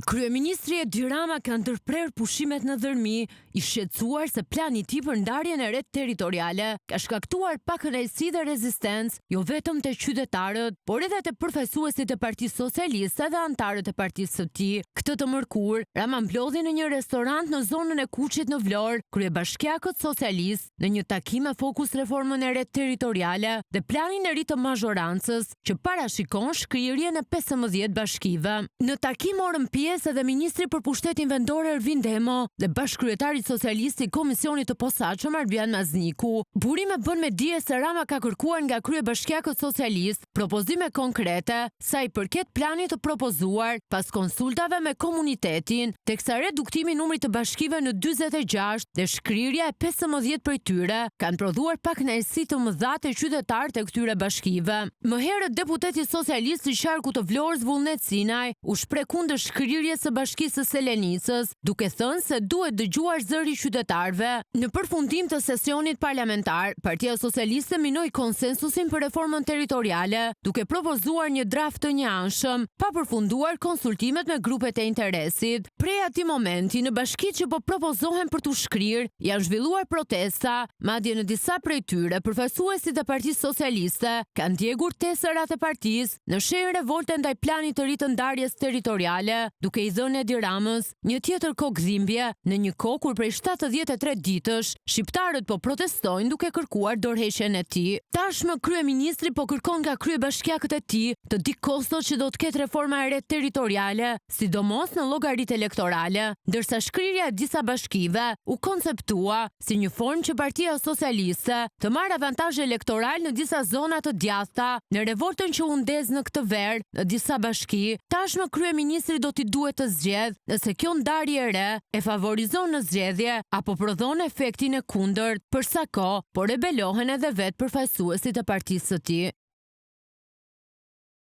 Kryeministri Edi Rama ka ndërprer pushimet në Dhërmi, i shqetësuar se plani i tij për ndarjen e re territoriale ka shkaktuar pakënaqësi dhe rezistencë, jo vetëm te qytetarët, por edhe te përfaqësuesit e Partisë Socialiste dhe anëtarët e partisë së tij. Këtë të mërkur, Rama mblodhi në një restorant në zonën e Kuçit në Vlorë kryebashkiakët socialist në një takim me fokus reformën e re territoriale dhe planin e ri të mazhorancës që parashikon shkrirjen e 15 bashkive. Në takim morën pjesë edhe ministri për pushtetin vendor Ervin Demo dhe bashkëkryetari socialist i Komisionit të Posaçëm Arbian Mazniku. Burime bën me dije se Rama ka kërkuar nga kryebashkiakët socialist propozime konkrete sa i përket planit të propozuar pas konsultave me komunitetin, teksa reduktimi i numrit të bashkive në 46 dhe shkrirja e 15 prej tyre kanë prodhuar pakënaqësi të mëdha te qytetarët e këtyre bashkive. Më herët deputeti socialist i qarkut të Vlorës Vullnet Sinaj u shpreh kundër shkrirjes së bashkisë së Selenicës, duke thënë se duhet dëgjuar zëri i qytetarëve. Në përfundim të sesionit parlamentar, Partia Socialiste minoi konsensusin për reformën territoriale, duke propozuar një draft të njëanshëm, pa përfunduar konsultimet me grupet e interesit. Prej atij momenti, në bashkitë që po propozohen për t'u shkrirë, janë zhvilluar protesta, madje në disa prej tyre përfaqësuesit e Partisë Socialiste kanë djegur tesërat e partisë në shenjë revolte ndaj planit të ri të ndarjes territoriale, duke i dhënë Edi Ramës një tjetër kokëdhimbje në një kohë kur prej 73 ditësh shqiptarët po protestojnë duke kërkuar dorëheqjen e tij. Tashmë kryeministri po kërkon nga kryebashkiakët e tij të dikostot që do të ketë reforma e re territoriale, sidomos në llogaritë elektorale, ndërsa shkrirja e disa bashkive u konceptua si një formë që Partia Socialiste të marrë avantazh elektoral në disa zona të djathta. Në revoltën që u ndez në këtë verë në disa bashki, tashmë kryeministri do t'i duhet të zgjedhë nëse kjo ndarje e re e favorizon në zgjedhje apo prodhon efektin e kundërt, për sa kohë po rebelohen edhe vetë përfaqësuesit e partisë së tij.